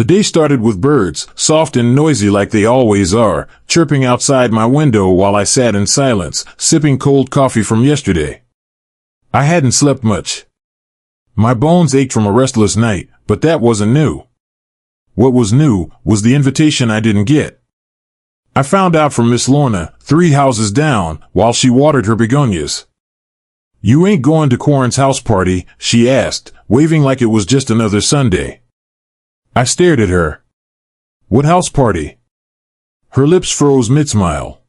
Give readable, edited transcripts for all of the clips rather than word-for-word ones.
The day started with birds, soft and noisy like they always are, chirping outside my window while I sat in silence, sipping cold coffee from yesterday. I hadn't slept much. My bones ached from a restless night, but that wasn't new. What was new was the invitation I didn't get. I found out from Miss Lorna, 3 houses down, while she watered her begonias. "You ain't going to Corin's house party?" she asked, waving like it was just another Sunday. I stared at her. "What house party?" Her lips froze mid-smile.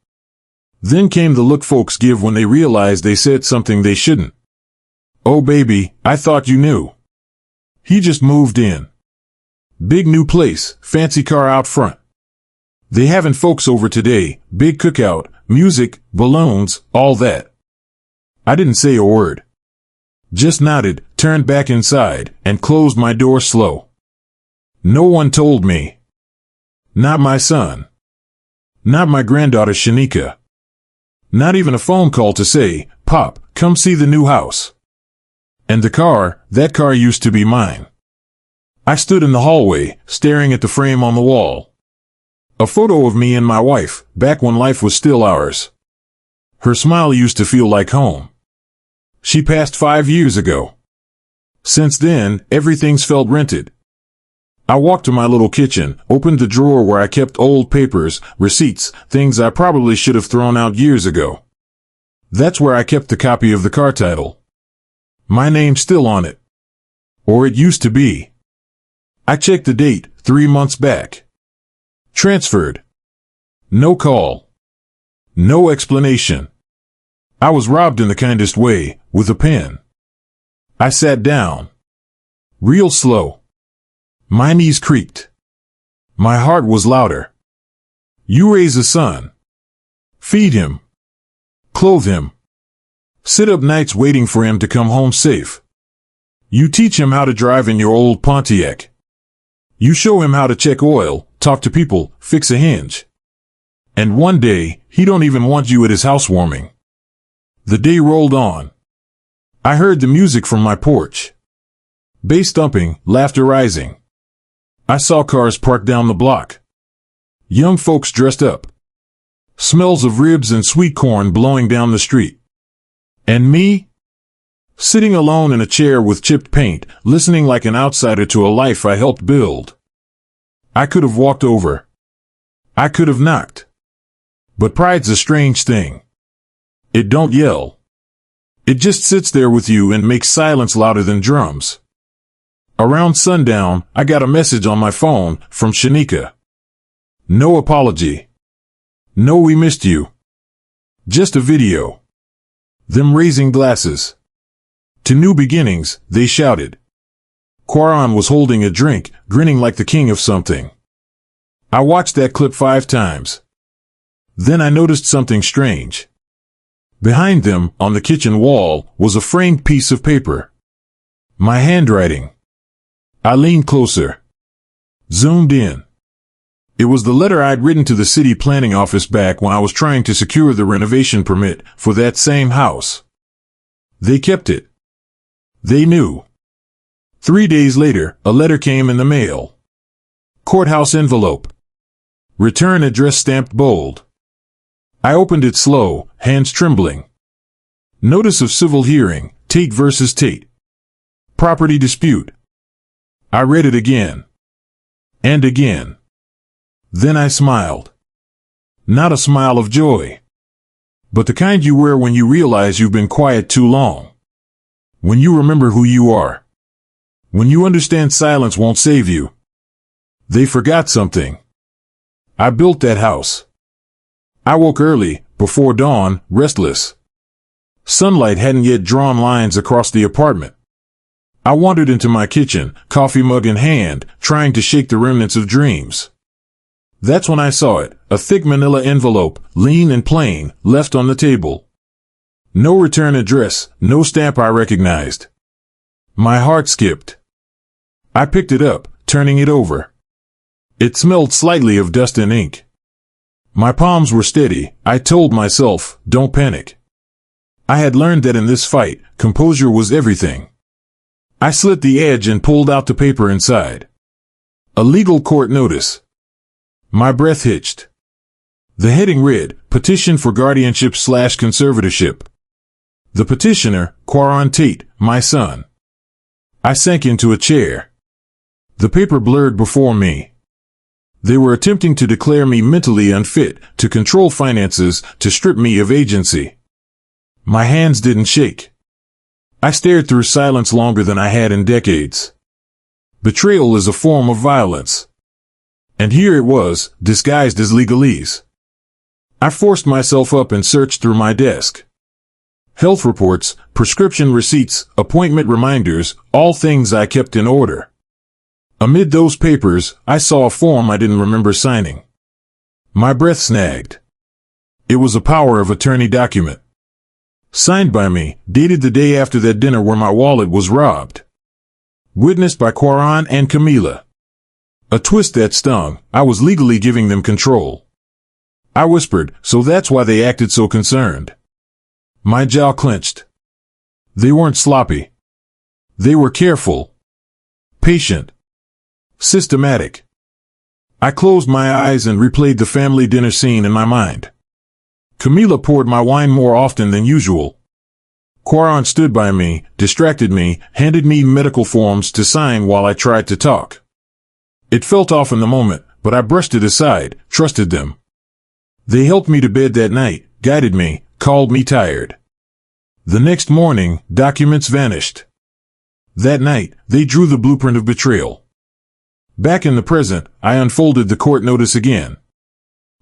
Then came the look folks give when they realized they said something they shouldn't. "Oh baby, I thought you knew. He just moved in. Big new place, fancy car out front. They having folks over today, big cookout, music, balloons, all that." I didn't say a word. Just nodded, turned back inside, and closed my door slow. No one told me. Not my son. Not my granddaughter Shanika. Not even a phone call to say, "Pop, come see the new house." And that car used to be mine. I stood in the hallway, staring at the frame on the wall. A photo of me and my wife, back when life was still ours. Her smile used to feel like home. She passed 5 years ago. Since then, everything's felt rented. I walked to my little kitchen, opened the drawer where I kept old papers, receipts, things I probably should have thrown out years ago. That's where I kept the copy of the car title. My name's still on it. Or it used to be. I checked the date, 3 months back. Transferred. No call. No explanation. I was robbed in the kindest way, with a pen. I sat down. Real slow. My knees creaked. My heart was louder. You raise a son. Feed him. Clothe him. Sit up nights waiting for him to come home safe. You teach him how to drive in your old Pontiac. You show him how to check oil, talk to people, fix a hinge. And one day, he don't even want you at his housewarming. The day rolled on. I heard the music from my porch. Bass thumping, laughter rising. I saw cars parked down the block. Young folks dressed up. Smells of ribs and sweet corn blowing down the street. And me? Sitting alone in a chair with chipped paint, listening like an outsider to a life I helped build. I could have walked over. I could have knocked. But pride's a strange thing. It don't yell. It just sits there with you and makes silence louder than drums. Around sundown, I got a message on my phone from Shanika. No apology. No, we missed you. Just a video. Them raising glasses. To new beginnings, they shouted. Quaron was holding a drink, grinning like the king of something. I watched that clip 5 times. Then I noticed something strange. Behind them, on the kitchen wall, was a framed piece of paper. My handwriting. I leaned closer. Zoomed in. It was the letter I'd written to the city planning office back when I was trying to secure the renovation permit for that same house. They kept it. They knew. 3 days later, a letter came in the mail. Courthouse envelope. Return address stamped bold. I opened it slow, hands trembling. Notice of civil hearing, Tate versus Tate. Property dispute. I read it again. And again. Then I smiled. Not a smile of joy. But the kind you wear when you realize you've been quiet too long. When you remember who you are. When you understand silence won't save you. They forgot something. I built that house. I woke early, before dawn, restless. Sunlight hadn't yet drawn lines across the apartment. I wandered into my kitchen, coffee mug in hand, trying to shake the remnants of dreams. That's when I saw it, a thick manila envelope, lean and plain, left on the table. No return address, no stamp I recognized. My heart skipped. I picked it up, turning it over. It smelled slightly of dust and ink. My palms were steady. I told myself, don't panic. I had learned that in this fight, composure was everything. I slit the edge and pulled out the paper inside. A legal court notice. My breath hitched. The heading read, Petition for Guardianship/Conservatorship. The petitioner, Quaron Tate, my son. I sank into a chair. The paper blurred before me. They were attempting to declare me mentally unfit, to control finances, to strip me of agency. My hands didn't shake. I stared through silence longer than I had in decades. Betrayal is a form of violence. And here it was, disguised as legalese. I forced myself up and searched through my desk. Health reports, prescription receipts, appointment reminders, all things I kept in order. Amid those papers, I saw a form I didn't remember signing. My breath snagged. It was a power of attorney document. Signed by me, dated the day after that dinner where my wallet was robbed. Witnessed by Quaron and Camila. A twist that stung. I was legally giving them control. I whispered, so that's why they acted so concerned. My jaw clenched. They weren't sloppy. They were careful. Patient. Systematic. I closed my eyes and replayed the family dinner scene in my mind. Camila poured my wine more often than usual. Quaron stood by me, distracted me, handed me medical forms to sign while I tried to talk. It felt off in the moment, but I brushed it aside, trusted them. They helped me to bed that night, guided me, called me tired. The next morning, documents vanished. That night, they drew the blueprint of betrayal. Back in the present, I unfolded the court notice again.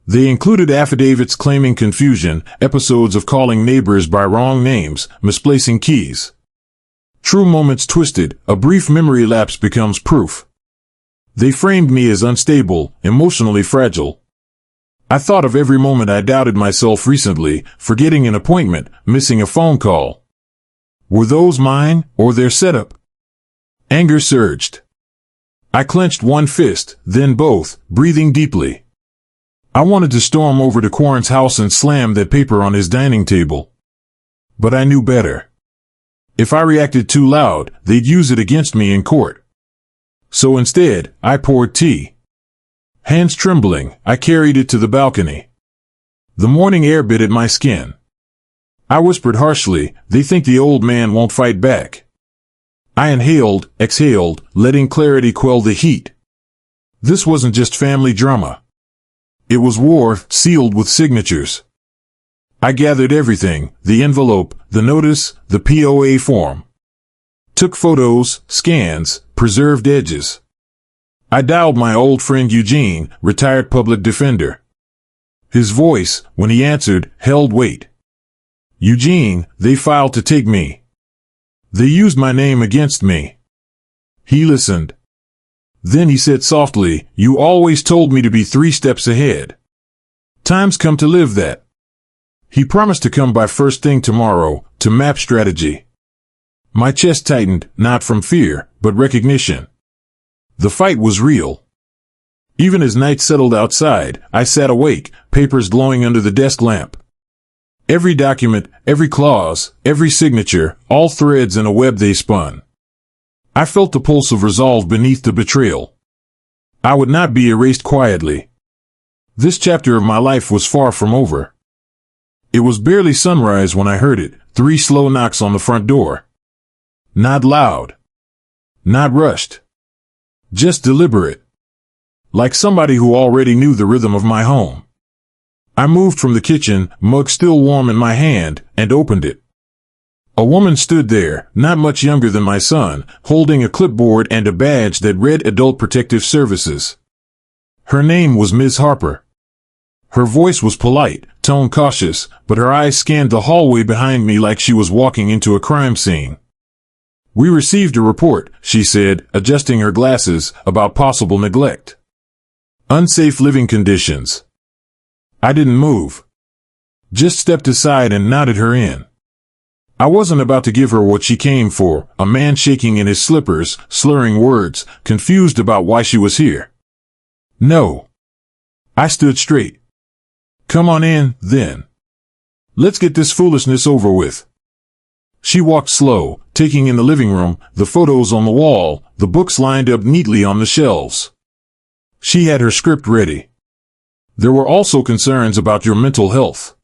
They included affidavits claiming confusion, episodes of calling neighbors by wrong names, misplacing keys. True moments twisted, a brief memory lapse becomes proof. They framed me as unstable, emotionally fragile. I thought of every moment I doubted myself recently, forgetting an appointment, missing a phone call. Were those mine, or their setup? Anger surged. I clenched one fist, then both, breathing deeply. I wanted to storm over to Quaron's house and slam that paper on his dining table. But I knew better. If I reacted too loud, they'd use it against me in court. So instead, I poured tea. Hands trembling, I carried it to the balcony. The morning air bit at my skin. I whispered harshly, they think the old man won't fight back. I inhaled, exhaled, letting clarity quell the heat. This wasn't just family drama. It was war, sealed with signatures. I gathered everything, the envelope, the notice, the POA form. Took photos, scans, preserved edges. I dialed my old friend Eugene, retired public defender. His voice, when he answered, held weight. Eugene, they filed to take me. They used my name against me. He listened. Then he said softly, you always told me to be 3 steps ahead. Time's come to live that. He promised to come by first thing tomorrow, to map strategy. My chest tightened, not from fear, but recognition. The fight was real. Even as night settled outside, I sat awake, papers glowing under the desk lamp. Every document, every clause, every signature, all threads in a web they spun. I felt the pulse of resolve beneath the betrayal. I would not be erased quietly. This chapter of my life was far from over. It was barely sunrise when I heard it, 3 slow knocks on the front door. Not loud. Not rushed. Just deliberate. Like somebody who already knew the rhythm of my home. I moved from the kitchen, mug still warm in my hand, and opened it. A woman stood there, not much younger than my son, holding a clipboard and a badge that read Adult Protective Services. Her name was Ms. Harper. Her voice was polite, tone cautious, but her eyes scanned the hallway behind me like she was walking into a crime scene. We received a report, she said, adjusting her glasses, about possible neglect. Unsafe living conditions. I didn't move. Just stepped aside and nodded her in. I wasn't about to give her what she came for, a man shaking in his slippers, slurring words, confused about why she was here. No. I stood straight. Come on in, then. Let's get this foolishness over with. She walked slow, taking in the living room, the photos on the wall, the books lined up neatly on the shelves. She had her script ready. There were also concerns about your mental health.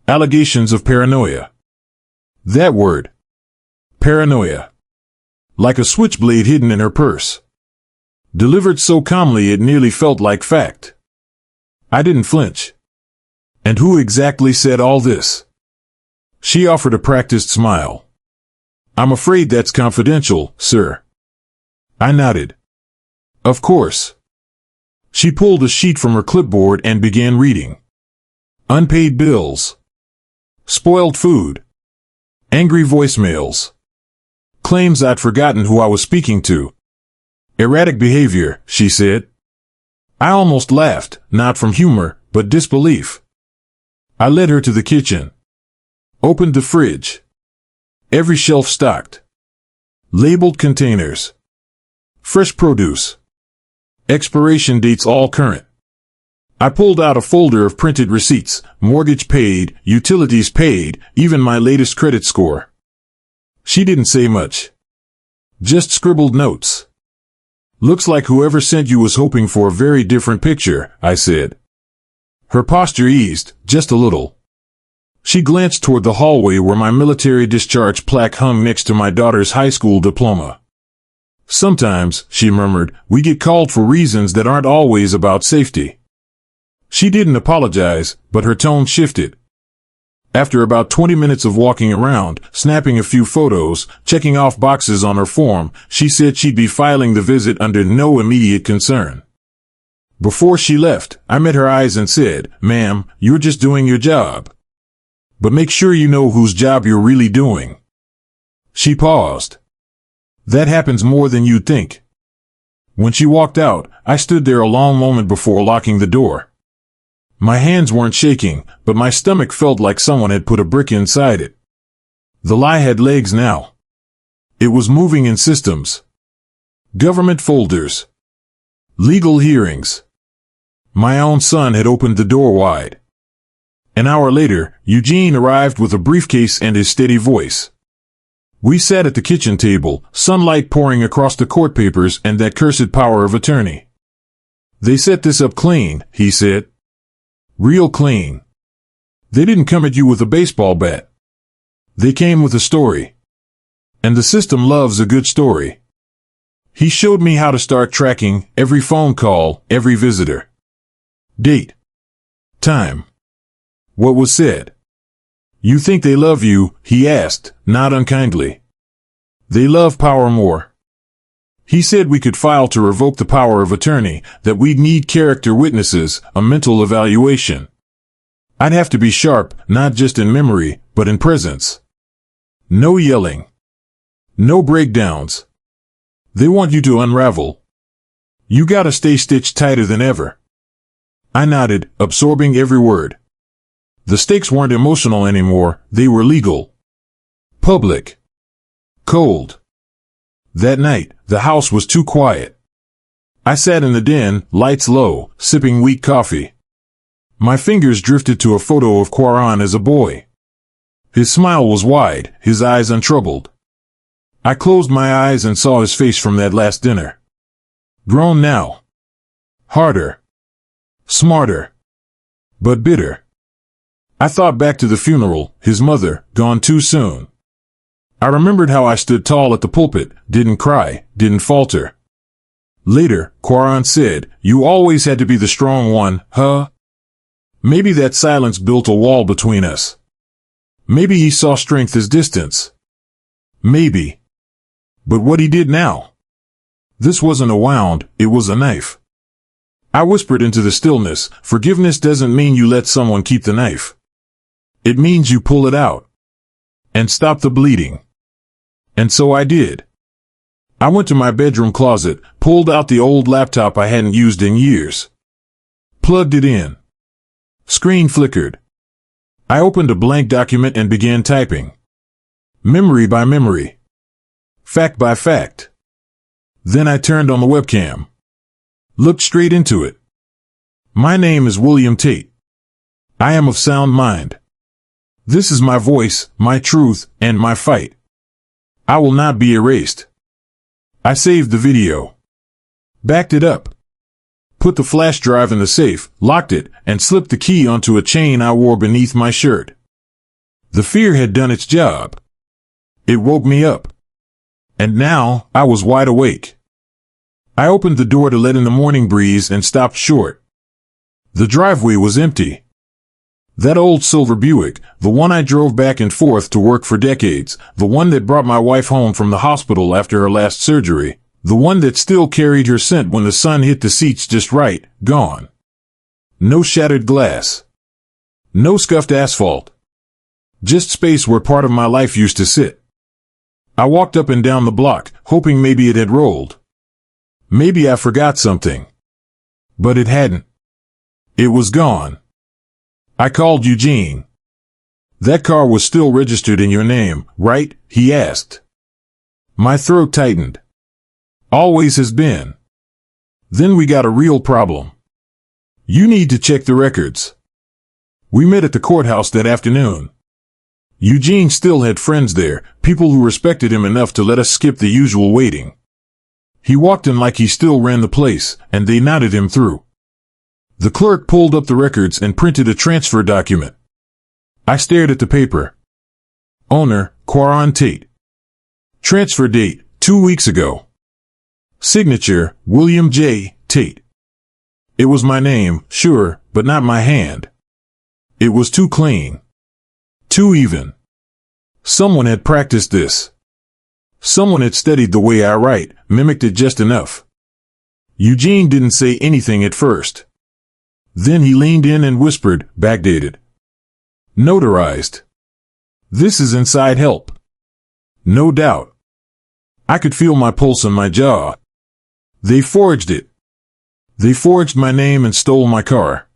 Allegations of paranoia. That word. Paranoia. Like a switchblade hidden in her purse. Delivered so calmly it nearly felt like fact. I didn't flinch. And who exactly said all this? She offered a practiced smile. I'm afraid that's confidential, sir. I nodded. Of course. She pulled a sheet from her clipboard and began reading. Unpaid bills. Spoiled food. Angry voicemails. Claims I'd forgotten who I was speaking to. Erratic behavior, she said. I almost laughed, not from humor, but disbelief. I led her to the kitchen. Opened the fridge. Every shelf stocked. Labeled containers. Fresh produce. Expiration dates all current. I pulled out a folder of printed receipts, mortgage paid, utilities paid, even my latest credit score. She didn't say much. Just scribbled notes. Looks like whoever sent you was hoping for a very different picture, I said. Her posture eased, just a little. She glanced toward the hallway where my military discharge plaque hung next to my daughter's high school diploma. Sometimes, she murmured, we get called for reasons that aren't always about safety. She didn't apologize, but her tone shifted. After about 20 minutes of walking around, snapping a few photos, checking off boxes on her form, she said she'd be filing the visit under no immediate concern. Before she left, I met her eyes and said, "Ma'am, you're just doing your job. But make sure you know whose job you're really doing." She paused. That happens more than you'd think. When she walked out, I stood there a long moment before locking the door. My hands weren't shaking, but my stomach felt like someone had put a brick inside it. The lie had legs now. It was moving in systems. Government folders. Legal hearings. My own son had opened the door wide. An hour later, Eugene arrived with a briefcase and his steady voice. We sat at the kitchen table, sunlight pouring across the court papers and that cursed power of attorney. They set this up clean, he said. Real clean. They didn't come at you with a baseball bat. They came with a story. And the system loves a good story. He showed me how to start tracking every phone call, every visitor. Date. Time. What was said. You think they love you, he asked, not unkindly. They love power more. He said we could file to revoke the power of attorney, that we'd need character witnesses, a mental evaluation. I'd have to be sharp, not just in memory, but in presence. No yelling. No breakdowns. They want you to unravel. You gotta stay stitched tighter than ever. I nodded, absorbing every word. The stakes weren't emotional anymore, they were legal. Public. Cold. That night, the house was too quiet. I sat in the den, lights low, sipping weak coffee. My fingers drifted to a photo of Quaran as a boy. His smile was wide, his eyes untroubled. I closed my eyes and saw his face from that last dinner. Grown now. Harder. Smarter. But bitter. I thought back to the funeral, his mother, gone too soon. I remembered how I stood tall at the pulpit, didn't cry, didn't falter. Later, Quaran said, "You always had to be the strong one, huh?" Maybe that silence built a wall between us. Maybe he saw strength as distance. Maybe. But what he did now? This wasn't a wound, it was a knife. I whispered into the stillness, forgiveness doesn't mean you let someone keep the knife. It means you pull it out. And stop the bleeding. And so I did. I went to my bedroom closet, pulled out the old laptop I hadn't used in years. Plugged it in. Screen flickered. I opened a blank document and began typing. Memory by memory. Fact by fact. Then I turned on the webcam. Looked straight into it. My name is William Tate. I am of sound mind. This is my voice, my truth, and my fight. I will not be erased. I saved the video. Backed it up. put the flash drive in the safe, locked it, and slipped the key onto a chain I wore beneath my shirt. The fear had done its job. It woke me up. And now, I was wide awake. I opened the door to let in the morning breeze and stopped short. The driveway was empty. That old silver Buick, the one I drove back and forth to work for decades, the one that brought my wife home from the hospital after her last surgery, the one that still carried her scent when the sun hit the seats just right, gone. No shattered glass. No scuffed asphalt. Just space where part of my life used to sit. I walked up and down the block, hoping maybe it had rolled. Maybe I forgot something. But it hadn't. It was gone. I called Eugene. "That car was still registered in your name, right?" he asked. My throat tightened. "Always has been." "Then we got a real problem. You need to check the records." We met at the courthouse that afternoon. Eugene still had friends there, people who respected him enough to let us skip the usual waiting. He walked in like he still ran the place, and they nodded him through. The clerk pulled up the records and printed a transfer document. I stared at the paper. Owner, Quaron Tate. Transfer date, 2 weeks ago. Signature, William J. Tate. It was my name, sure, but not my hand. It was too clean. Too even. Someone had practiced this. Someone had studied the way I write, mimicked it just enough. Eugene didn't say anything at first. Then he leaned in and whispered, "Backdated. Notarized. This is inside help." No doubt. I could feel my pulse in my jaw. They forged it. They forged my name and stole my car.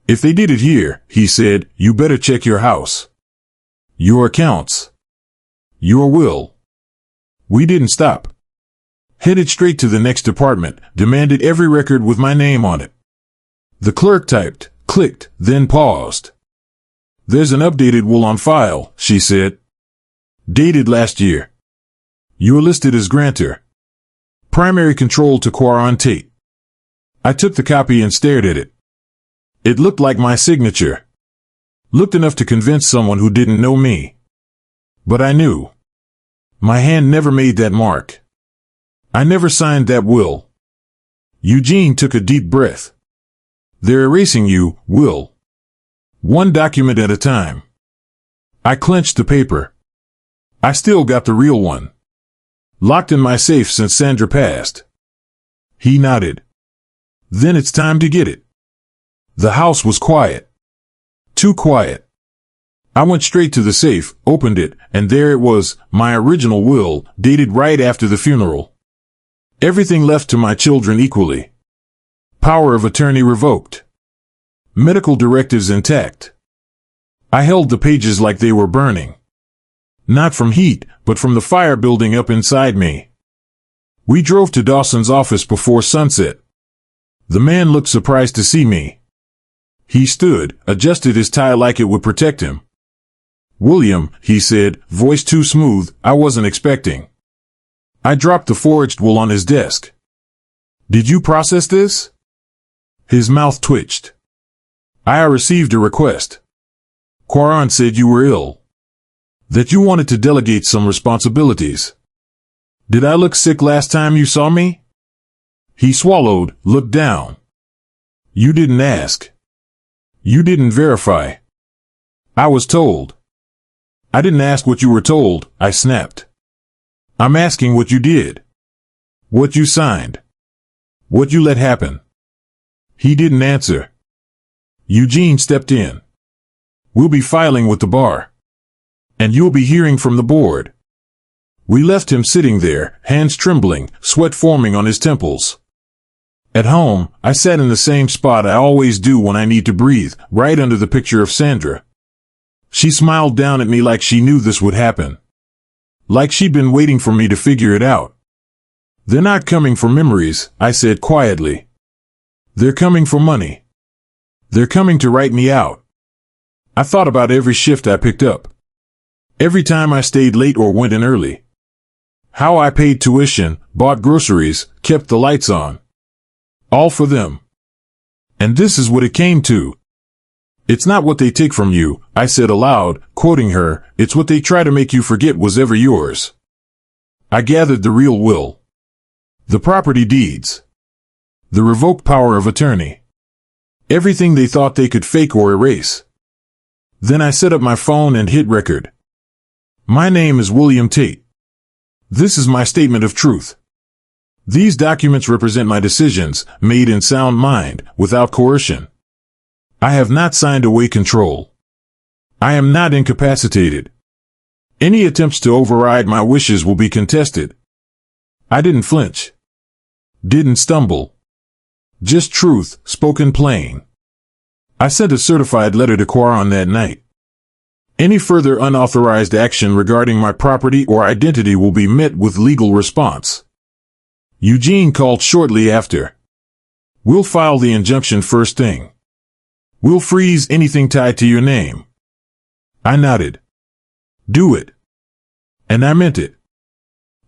"If they did it here," he said, "you better check your house. Your accounts. Your will." We didn't stop. Headed straight to the next department, demanded every record with my name on it. The clerk typed, clicked, then paused. "There's an updated will on file," she said. "Dated last year. You're listed as grantor. Primary control to Quaron Tate." I took the copy and stared at it. It looked like my signature. Looked enough to convince someone who didn't know me. But I knew. My hand never made that mark. I never signed that will. Eugene took a deep breath. "They're erasing you, Will. One document at a time." I clenched the paper. I still got the real one. Locked in my safe since Sandra passed. He nodded. "Then it's time to get it." The house was quiet. Too quiet. I went straight to the safe, opened it, and there it was, my original will, dated right after the funeral. Everything left to my children equally. Power of attorney revoked. Medical directives intact. I held the pages like they were burning. Not from heat, but from the fire building up inside me. We drove to Dawson's office before sunset. The man looked surprised to see me. He stood, adjusted his tie like it would protect him. "William," he said, voice too smooth, I wasn't expecting. I dropped the forged will on his desk. "Did you process this?" His mouth twitched. "I received a request. Quaron said you were ill. That you wanted to delegate some responsibilities. Did I look sick last time you saw me?" He swallowed, looked down. "You didn't ask. You didn't verify. I was told." "I didn't ask what you were told," I snapped. "I'm asking what you did. What you signed. What you let happen." He didn't answer. Eugene stepped in. "We'll be filing with the bar. And you'll be hearing from the board." We left him sitting there, hands trembling, sweat forming on his temples. At home, I sat in the same spot I always do when I need to breathe, right under the picture of Sandra. She smiled down at me like she knew this would happen. Like she'd been waiting for me to figure it out. "They're not coming for memories," I said quietly. "They're coming for money. They're coming to write me out." I thought about every shift I picked up. Every time I stayed late or went in early. How I paid tuition, bought groceries, kept the lights on. All for them. And this is what it came to. It's not what they take from you, I said aloud, quoting her, it's what they try to make you forget was ever yours. I gathered the real will. The property deeds. The revoked power of attorney. Everything they thought they could fake or erase. Then I set up my phone and hit record. My name is William Tate. This is my statement of truth. These documents represent my decisions, made in sound mind, without coercion. I have not signed away control. I am not incapacitated. Any attempts to override my wishes will be contested. I didn't flinch. Didn't stumble. Just truth, spoken plain. I sent a certified letter to Quaron that night. Any further unauthorized action regarding my property or identity will be met with legal response. Eugene called shortly after. We'll file the injunction first thing. We'll freeze anything tied to your name. I nodded. Do it. And I meant it.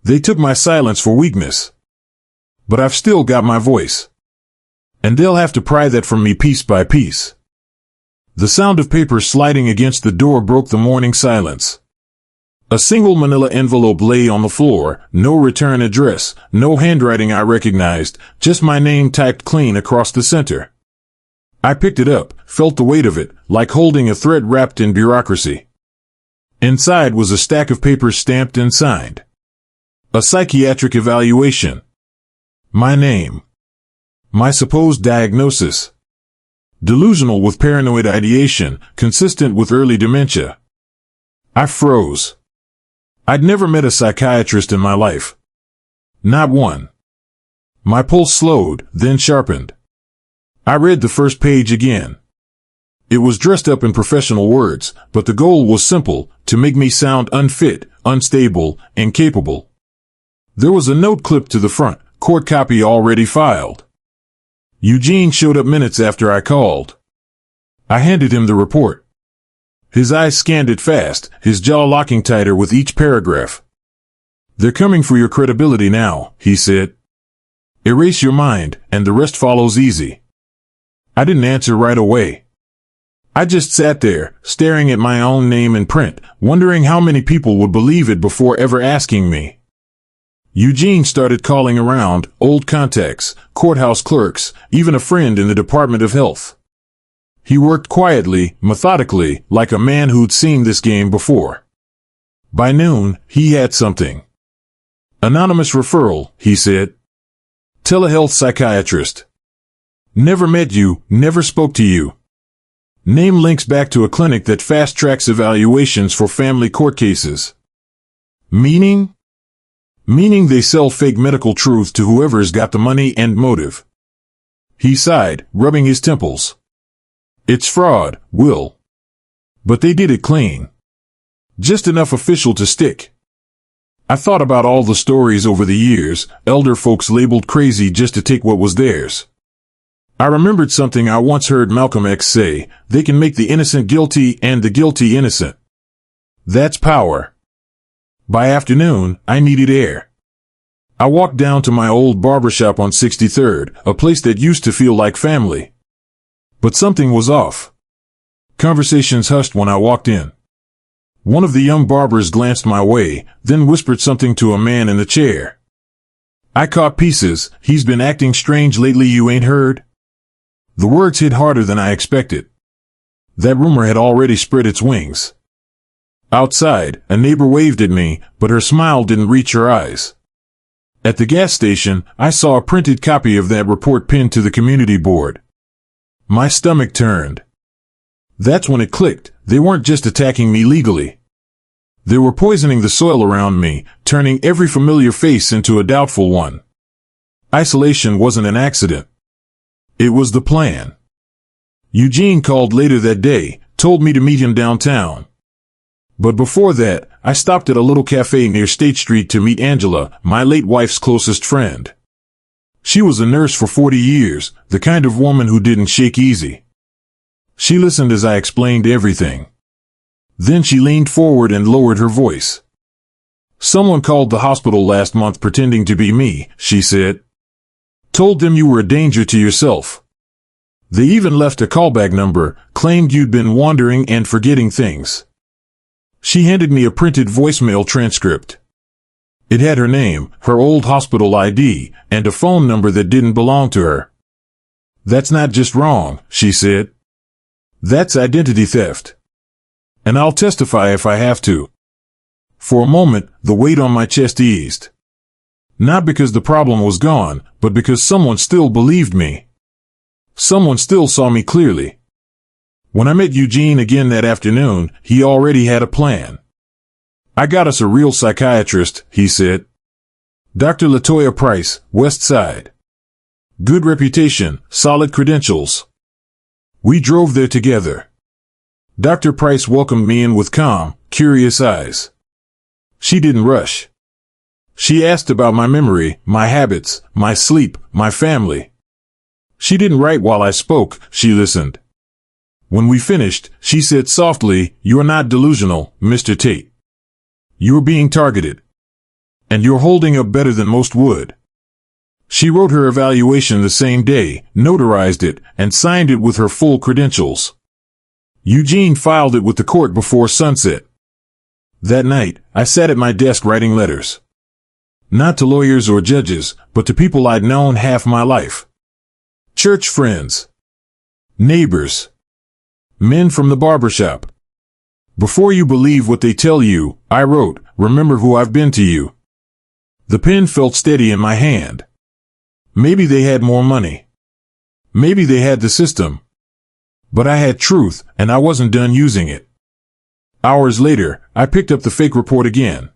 They took my silence for weakness. But I've still got my voice. And they'll have to pry that from me piece by piece. The sound of paper sliding against the door broke the morning silence. A single manila envelope lay on the floor, no return address, no handwriting I recognized, just my name typed clean across the center. I picked it up, felt the weight of it, like holding a thread wrapped in bureaucracy. Inside was a stack of papers stamped and signed. A psychiatric evaluation. My name. My supposed diagnosis. Delusional with paranoid ideation, consistent with early dementia. I froze. I'd never met a psychiatrist in my life. Not one. My pulse slowed, then sharpened. I read the first page again. It was dressed up in professional words, but the goal was simple, to make me sound unfit, unstable, incapable. There was a note clipped to the front, court copy already filed. Eugene showed up minutes after I called. I handed him the report. His eyes scanned it fast, his jaw locking tighter with each paragraph. They're coming for your credibility now, he said. Erase your mind, and the rest follows easy. I didn't answer right away. I just sat there, staring at my own name in print, wondering how many people would believe it before ever asking me. Eugene started calling around, old contacts, courthouse clerks, even a friend in the Department of Health. He worked quietly, methodically, like a man who'd seen this game before. By noon, he had something. Anonymous referral, he said. Telehealth psychiatrist. Never met you, never spoke to you. Name links back to a clinic that fast-tracks evaluations for family court cases. Meaning? Meaning they sell fake medical truth to whoever's got the money and motive. He sighed, rubbing his temples. It's fraud, Will. But they did it clean. Just enough official to stick. I thought about all the stories over the years, elder folks labeled crazy just to take what was theirs. I remembered something I once heard Malcolm X say, they can make the innocent guilty and the guilty innocent. That's power. By afternoon, I needed air. I walked down to my old barbershop on 63rd, a place that used to feel like family. But something was off. Conversations hushed when I walked in. One of the young barbers glanced my way, then whispered something to a man in the chair. I caught pieces. He's been acting strange lately, you ain't heard? The words hit harder than I expected. That rumor had already spread its wings. Outside, a neighbor waved at me, but her smile didn't reach her eyes. At the gas station, I saw a printed copy of that report pinned to the community board. My stomach turned. That's when it clicked. They weren't just attacking me legally. They were poisoning the soil around me, turning every familiar face into a doubtful one. Isolation wasn't an accident. It was the plan. Eugene called later that day, told me to meet him downtown. But before that, I stopped at a little cafe near State Street to meet Angela, my late wife's closest friend. She was a nurse for 40 years, the kind of woman who didn't shake easy. She listened as I explained everything. Then she leaned forward and lowered her voice. Someone called the hospital last month pretending to be me, she said. Told them you were a danger to yourself. They even left a callback number, claimed you'd been wandering and forgetting things. She handed me a printed voicemail transcript. It had her name, her old hospital ID, and a phone number that didn't belong to her. "That's not just wrong," she said. "That's identity theft. And I'll testify if I have to." For a moment, the weight on my chest eased. Not because the problem was gone, but because someone still believed me. Someone still saw me clearly. When I met Eugene again that afternoon, he already had a plan. "I got us a real psychiatrist," he said. "Dr. LaToya Price, West Side. Good reputation, solid credentials." We drove there together. Dr. Price welcomed me in with calm, curious eyes. She didn't rush. She asked about my memory, my habits, my sleep, my family. She didn't write while I spoke, she listened. When we finished, she said softly, "You're not delusional, Mr. Tate. You're being targeted. And you're holding up better than most would." She wrote her evaluation the same day, notarized it, and signed it with her full credentials. Eugene filed it with the court before sunset. That night, I sat at my desk writing letters. Not to lawyers or judges, but to people I'd known half my life. Church friends. Neighbors. Men from the barbershop. "Before you believe what they tell you," I wrote, "remember who I've been to you." The pen felt steady in my hand. Maybe they had more money. Maybe they had the system. But I had truth, and I wasn't done using it. Hours later, I picked up the fake report again.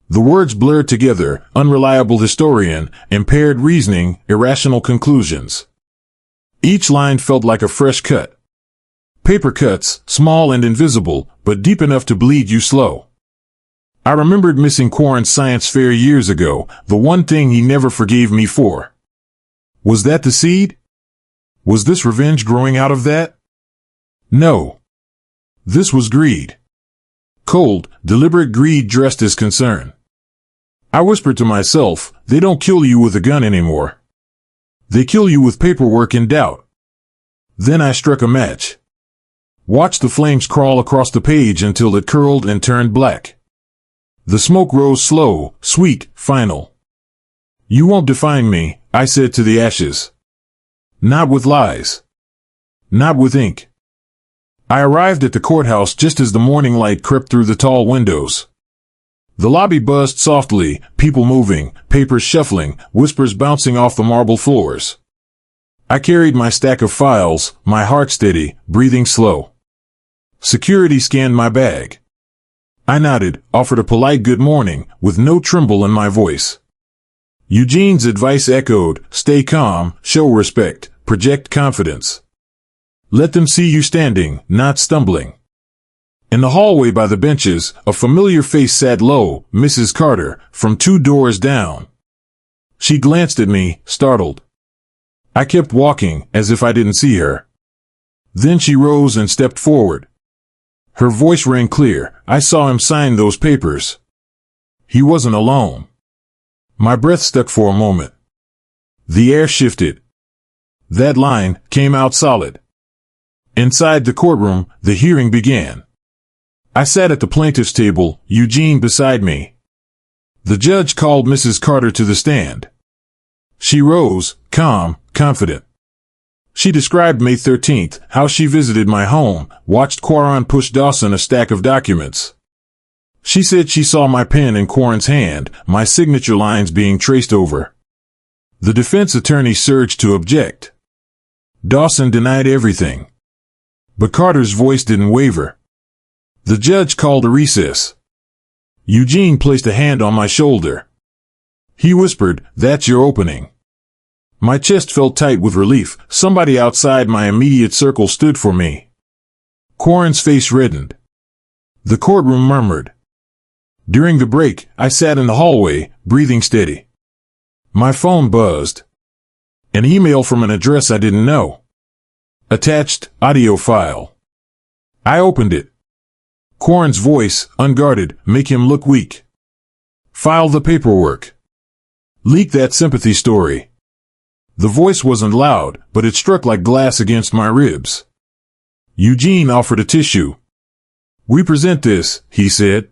The words blurred together: unreliable historian, impaired reasoning, irrational conclusions. Each line felt like a fresh cut. Paper cuts, small and invisible, but deep enough to bleed you slow. I remembered missing Quarren's science fair years ago, the one thing he never forgave me for. Was that the seed? Was this revenge growing out of that? No. This was greed. Cold, deliberate greed dressed as concern. I whispered to myself, they don't kill you with a gun anymore. They kill you with paperwork and doubt. Then I struck a match. Watched the flames crawl across the page until it curled and turned black. The smoke rose slow, sweet, final. "You won't define me," I said to the ashes. Not with lies. Not with ink. I arrived at the courthouse just as the morning light crept through the tall windows. The lobby buzzed softly, people moving, papers shuffling, whispers bouncing off the marble floors. I carried my stack of files, my heart steady, breathing slow. Security scanned my bag. I nodded, offered a polite good morning, with no tremble in my voice. Eugene's advice echoed: stay calm, show respect, project confidence. Let them see you standing, not stumbling. In the hallway by the benches, a familiar face sat low, Mrs. Carter, from 2 doors down. She glanced at me, startled. I kept walking, as if I didn't see her. Then she rose and stepped forward. Her voice rang clear. I saw him sign those papers. He wasn't alone. My breath stuck for a moment. The air shifted. That line came out solid. Inside the courtroom, the hearing began. I sat at the plaintiff's table, Eugene beside me. The judge called Mrs. Carter to the stand. She rose, calm, confident. She described May 13th, how she visited my home, watched Quarren push Dawson a stack of documents. She said she saw my pen in Quarren's hand, my signature lines being traced over. The defense attorney surged to object. Dawson denied everything. But Carter's voice didn't waver. The judge called a recess. Eugene placed a hand on my shoulder. He whispered, "That's your opening." My chest felt tight with relief. Somebody outside my immediate circle stood for me. Quarren's face reddened. The courtroom murmured. During the break, I sat in the hallway, breathing steady. My phone buzzed. An email from an address I didn't know. Attached, audio file. I opened it. Quarren's voice, unguarded, make him look weak. File the paperwork. Leak that sympathy story. The voice wasn't loud, but it struck like glass against my ribs. Eugene offered a tissue. "We present this," he said.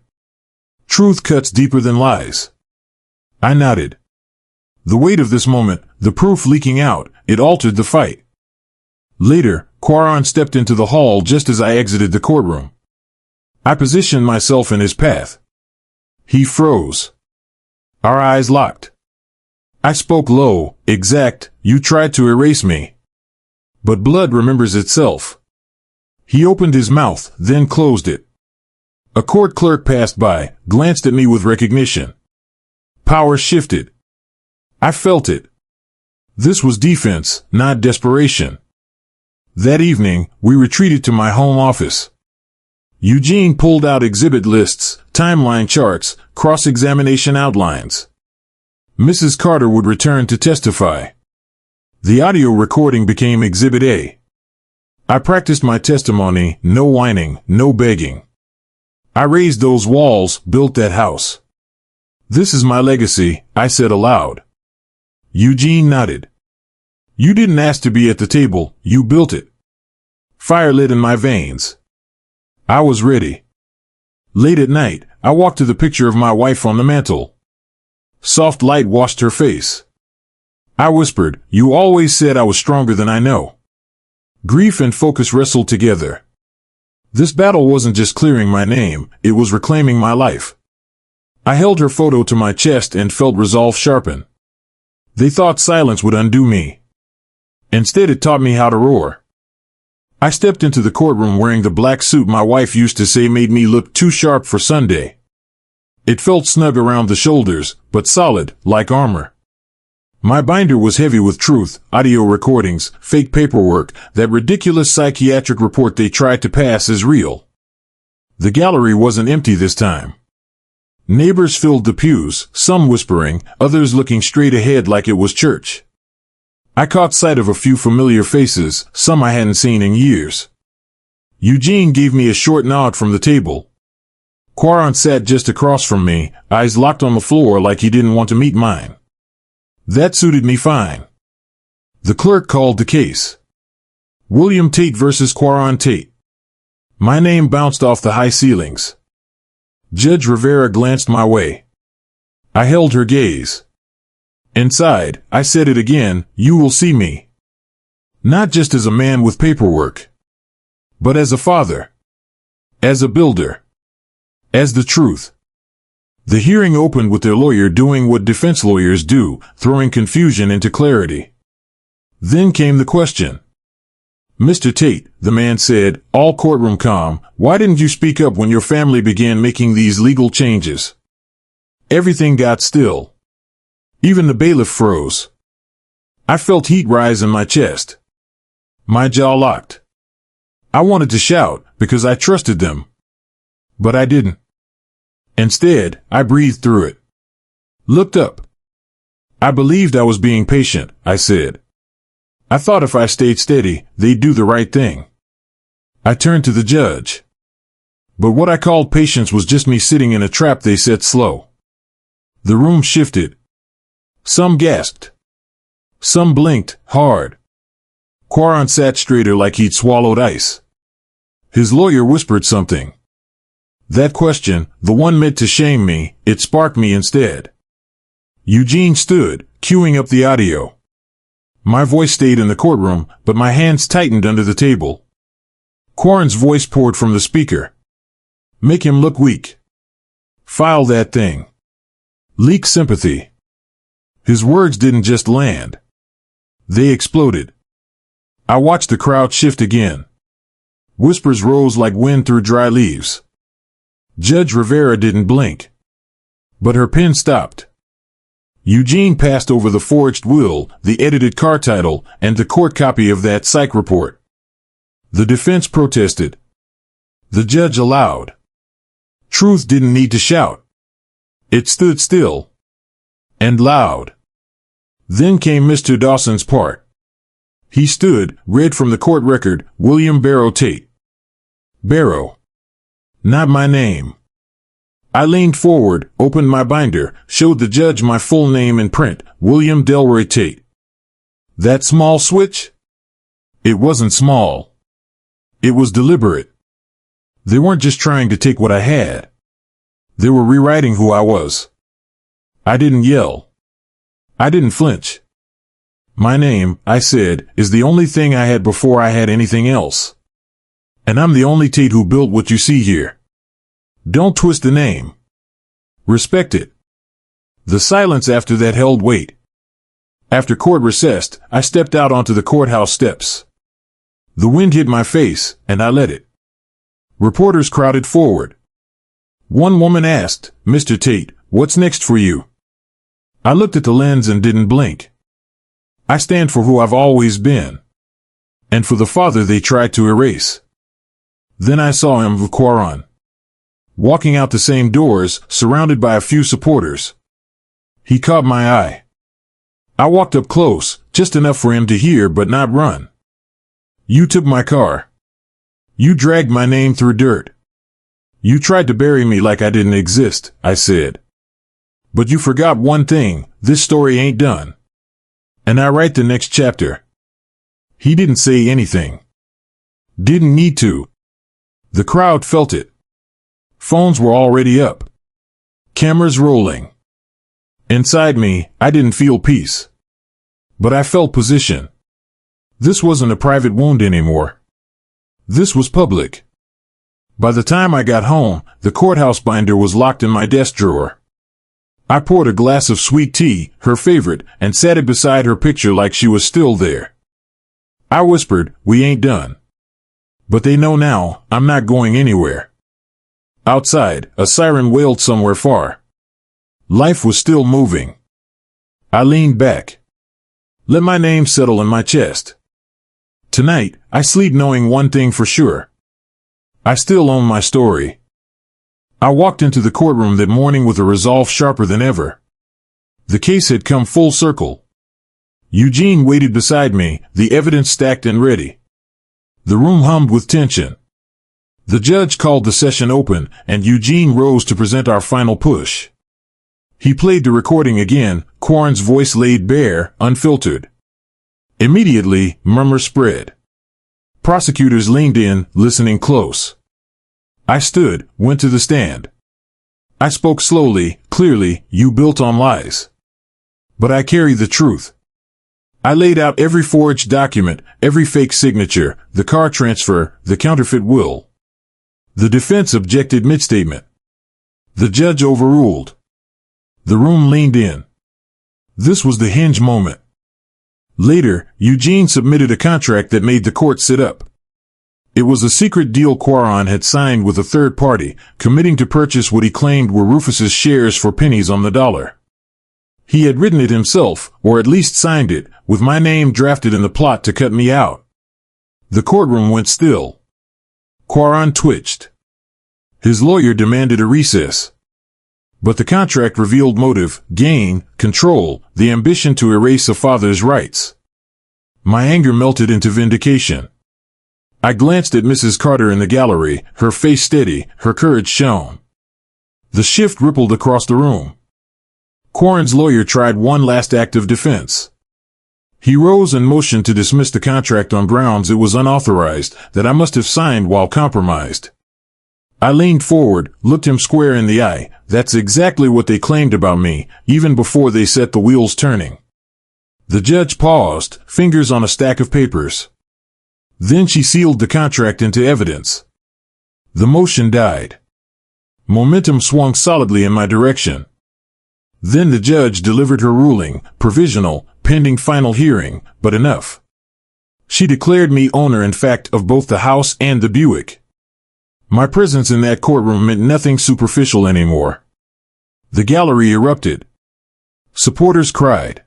"Truth cuts deeper than lies." I nodded. The weight of this moment, the proof leaking out, it altered the fight. Later, Quaron stepped into the hall just as I exited the courtroom. I positioned myself in his path. He froze. Our eyes locked. I spoke low, "Exact, you tried to erase me. But blood remembers itself." He opened his mouth, then closed it. A court clerk passed by, glanced at me with recognition. Power shifted. I felt it. This was defense, not desperation. That evening, we retreated to my home office. Eugene pulled out exhibit lists, timeline charts, cross-examination outlines. Mrs. Carter would return to testify. The audio recording became Exhibit A. I practiced my testimony, no whining, no begging. I raised those walls, built that house. "This is my legacy," I said aloud. Eugene nodded. "You didn't ask to be at the table, you built it." Fire lit in my veins. I was ready. Late at night, I walked to the picture of my wife on the mantel. Soft light washed her face. I whispered, "You always said I was stronger than I know." Grief and focus wrestled together. This battle wasn't just clearing my name, it was reclaiming my life. I held her photo to my chest and felt resolve sharpen. They thought silence would undo me. Instead, it taught me how to roar. I stepped into the courtroom wearing the black suit my wife used to say made me look too sharp for Sunday. It felt snug around the shoulders, but solid, like armor. My binder was heavy with truth, audio recordings, fake paperwork, that ridiculous psychiatric report they tried to pass as real. The gallery wasn't empty this time. Neighbors filled the pews, some whispering, others looking straight ahead like it was church. I caught sight of a few familiar faces, some I hadn't seen in years. Eugene gave me a short nod from the table. Quaron sat just across from me, eyes locked on the floor like he didn't want to meet mine. That suited me fine. The clerk called the case. William Tate versus Quaron Tate. My name bounced off the high ceilings. Judge Rivera glanced my way. I held her gaze. Inside, I said it again, "You will see me. Not just as a man with paperwork, but as a father, as a builder, as the truth." The hearing opened with their lawyer doing what defense lawyers do, throwing confusion into clarity. Then came the question. "Mr. Tate," the man said, all courtroom calm, "why didn't you speak up when your family began making these legal changes?" Everything got still. Even the bailiff froze. I felt heat rise in my chest. My jaw locked. I wanted to shout, because I trusted them. But I didn't. Instead, I breathed through it. Looked up. I believed I was being patient, I said. I thought if I stayed steady, they'd do the right thing. I turned to the judge. But what I called patience was just me sitting in a trap they set slow. The room shifted. Some gasped. Some blinked, hard. Quaron sat straighter like he'd swallowed ice. His lawyer whispered something. That question, the one meant to shame me, it sparked me instead. Eugene stood, cueing up the audio. My voice stayed in the courtroom, but my hands tightened under the table. Quaron's voice poured from the speaker. "Make him look weak. File that thing. Leak sympathy." His words didn't just land. They exploded. I watched the crowd shift again. Whispers rose like wind through dry leaves. Judge Rivera didn't blink. But her pen stopped. Eugene passed over the forged will, the edited car title, and the court copy of that psych report. The defense protested. The judge allowed. Truth didn't need to shout. It stood still. And loud. Then came Mr. Dawson's part. He stood, read from the court record, William Barrow Tate. Barrow. Not my name. I leaned forward, opened my binder, showed the judge my full name in print, William Delroy Tate. That small switch? It wasn't small. It was deliberate. They weren't just trying to take what I had. They were rewriting who I was. I didn't yell. I didn't flinch. My name, I said, is the only thing I had before I had anything else. And I'm the only Tate who built what you see here. Don't twist the name. Respect it. The silence after that held weight. After court recessed, I stepped out onto the courthouse steps. The wind hit my face, and I let it. Reporters crowded forward. One woman asked, "Mr. Tate, what's next for you?" I looked at the lens and didn't blink. I stand for who I've always been. And for the father they tried to erase. Then I saw him with Quaron. Walking out the same doors, surrounded by a few supporters. He caught my eye. I walked up close, just enough for him to hear but not run. "You took my car. You dragged my name through dirt. You tried to bury me like I didn't exist," I said. "But you forgot one thing, this story ain't done. And I write the next chapter." He didn't say anything. Didn't need to. The crowd felt it. Phones were already up. Cameras rolling. Inside me, I didn't feel peace. But I felt position. This wasn't a private wound anymore. This was public. By the time I got home, the courthouse binder was locked in my desk drawer. I poured a glass of sweet tea, her favorite, and sat it beside her picture like she was still there. I whispered, "We ain't done." But they know now, I'm not going anywhere. Outside, a siren wailed somewhere far. Life was still moving. I leaned back. Let my name settle in my chest. Tonight, I sleep knowing one thing for sure. I still own my story. I walked into the courtroom that morning with a resolve sharper than ever. The case had come full circle. Eugene waited beside me, the evidence stacked and ready. The room hummed with tension. The judge called the session open, and Eugene rose to present our final push. He played the recording again, Quaron's voice laid bare, unfiltered. Immediately, murmurs spread. Prosecutors leaned in, listening close. I stood, went to the stand. I spoke slowly, clearly, "You built on lies. But I carry the truth." I laid out every forged document, every fake signature, the car transfer, the counterfeit will. The defense objected mid-statement. The judge overruled. The room leaned in. This was the hinge moment. Later, Eugene submitted a contract that made the court sit up. It was a secret deal Quaron had signed with a third party, committing to purchase what he claimed were Rufus's shares for pennies on the dollar. He had written it himself, or at least signed it, with my name drafted in the plot to cut me out. The courtroom went still. Quaron twitched. His lawyer demanded a recess. But the contract revealed motive, gain, control, the ambition to erase a father's rights. My anger melted into vindication. I glanced at Mrs. Carter in the gallery, her face steady, her courage shone. The shift rippled across the room. Quaron's lawyer tried one last act of defense. He rose and motioned to dismiss the contract on grounds it was unauthorized, that I must have signed while compromised. I leaned forward, looked him square in the eye. That's exactly what they claimed about me, even before they set the wheels turning. The judge paused, fingers on a stack of papers. Then she sealed the contract into evidence. The motion died. Momentum swung solidly in my direction. Then the judge delivered her ruling, provisional, pending final hearing, but enough. She declared me owner in fact of both the house and the Buick. My presence in that courtroom meant nothing superficial anymore. The gallery erupted. Supporters cried.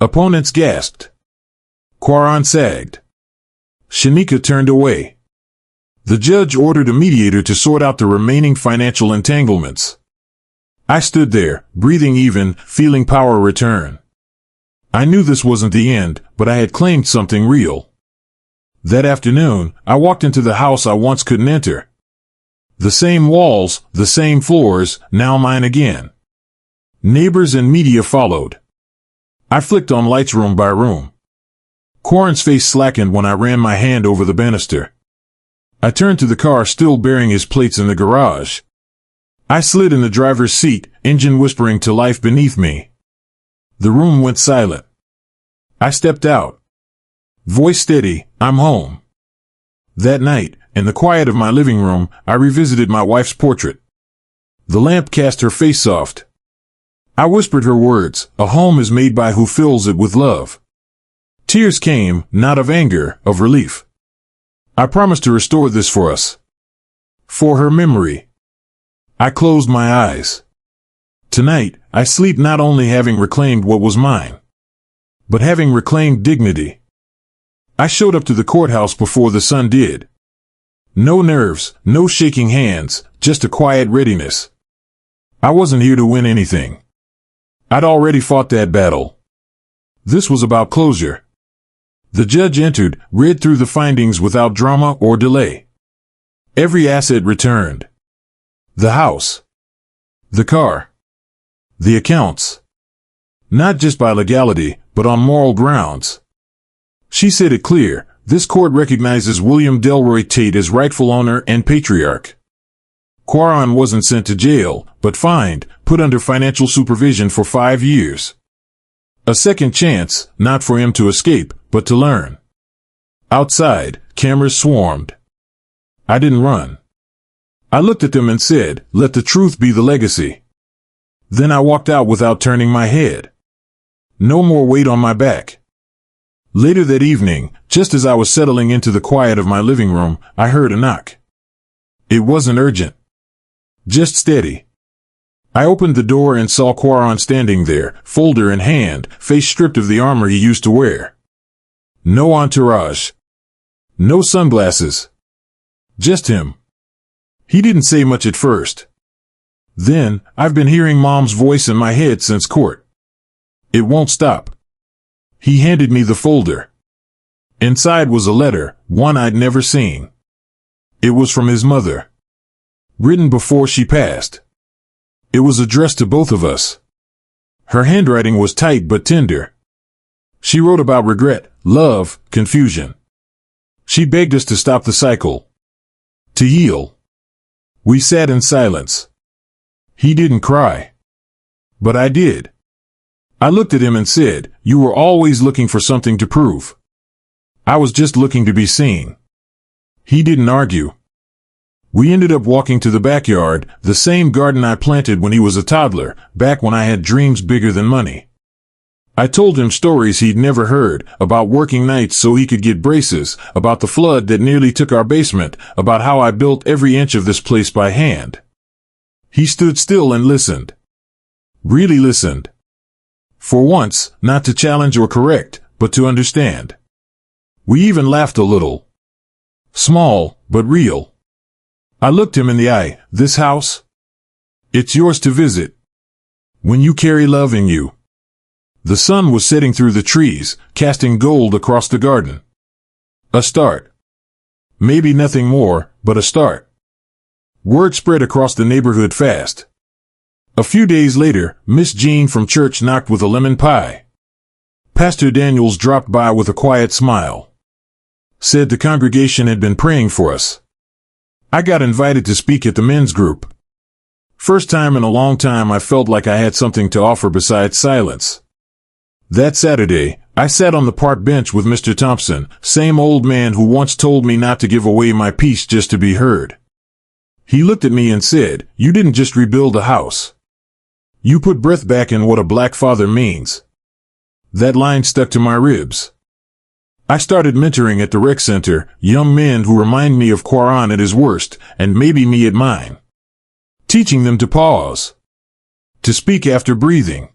Opponents gasped. Quaron sagged. Shanika turned away. The judge ordered a mediator to sort out the remaining financial entanglements. I stood there, breathing even, feeling power return. I knew this wasn't the end, but I had claimed something real. That afternoon, I walked into the house I once couldn't enter. The same walls, the same floors, now mine again. Neighbors and media followed. I flicked on lights room by room. Quarren's face slackened when I ran my hand over the banister. I turned to the car, still bearing his plates in the garage. I slid in the driver's seat, engine whispering to life beneath me. The room went silent. I stepped out. Voice steady, I'm home. That night, in the quiet of my living room, I revisited my wife's portrait. The lamp cast her face soft. I whispered her words, a home is made by who fills it with love. Tears came, not of anger, of relief. I promised to restore this for us. For her memory. I closed my eyes. Tonight, I sleep not only having reclaimed what was mine, but having reclaimed dignity. I showed up to the courthouse before the sun did. No nerves, no shaking hands, just a quiet readiness. I wasn't here to win anything. I'd already fought that battle. This was about closure. The judge entered, read through the findings without drama or delay. Every asset returned. The house. The car. The accounts. Not just by legality, but on moral grounds. She said it clear, this court recognizes William Delroy Tate as rightful owner and patriarch. Quarren wasn't sent to jail, but fined, put under financial supervision for 5 years. A second chance, not for him to escape, but to learn. Outside, cameras swarmed. I didn't run. I looked at them and said, let the truth be the legacy. Then I walked out without turning my head. No more weight on my back. Later that evening, just as I was settling into the quiet of my living room, I heard a knock. It wasn't urgent. Just steady. I opened the door and saw Quarren standing there, folder in hand, face stripped of the armor he used to wear. No entourage. No sunglasses. Just him. He didn't say much at first. Then, I've been hearing Mom's voice in my head since court. It won't stop. He handed me the folder. Inside was a letter, one I'd never seen. It was from his mother. Written before she passed. It was addressed to both of us. Her handwriting was tight but tender. She wrote about regret, love, confusion. She begged us to stop the cycle. To heal. We sat in silence. He didn't cry. But I did. I looked at him and said, you were always looking for something to prove. I was just looking to be seen. He didn't argue. We ended up walking to the backyard, the same garden I planted when he was a toddler, back when I had dreams bigger than money. I told him stories he'd never heard, about working nights so he could get braces, about the flood that nearly took our basement, about how I built every inch of this place by hand. He stood still and listened. Really listened. For once, not to challenge or correct, but to understand. We even laughed a little. Small, but real. I looked him in the eye. This house? It's yours to visit. When you carry love in you. The sun was setting through the trees, casting gold across the garden. A start. Maybe nothing more, but a start. Word spread across the neighborhood fast. A few days later, Miss Jean from church knocked with a lemon pie. Pastor Daniels dropped by with a quiet smile. Said the congregation had been praying for us. I got invited to speak at the men's group. First time in a long time I felt like I had something to offer besides silence. That Saturday, I sat on the park bench with Mr. Thompson, same old man who once told me not to give away my peace just to be heard. He looked at me and said, you didn't just rebuild a house. You put breath back in what a black father means. That line stuck to my ribs. I started mentoring at the rec center, young men who remind me of Quarren at his worst, and maybe me at mine. Teaching them to pause. To speak after breathing.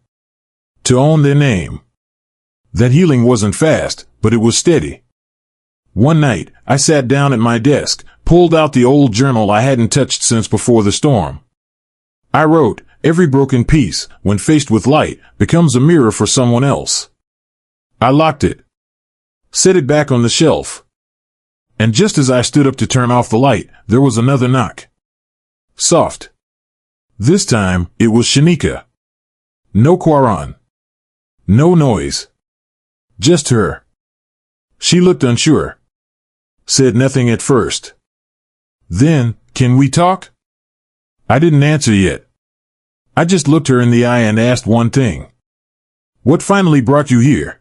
To own their name. That healing wasn't fast, but it was steady. One night, I sat down at my desk, pulled out the old journal I hadn't touched since before the storm. I wrote, every broken piece, when faced with light, becomes a mirror for someone else. I locked it. Set it back on the shelf. And just as I stood up to turn off the light, there was another knock. Soft. This time, it was Shanika. No Quarren. No noise. Just her. She looked unsure. Said nothing at first. Then, can we talk? I didn't answer yet. I just looked her in the eye and asked one thing. What finally brought you here?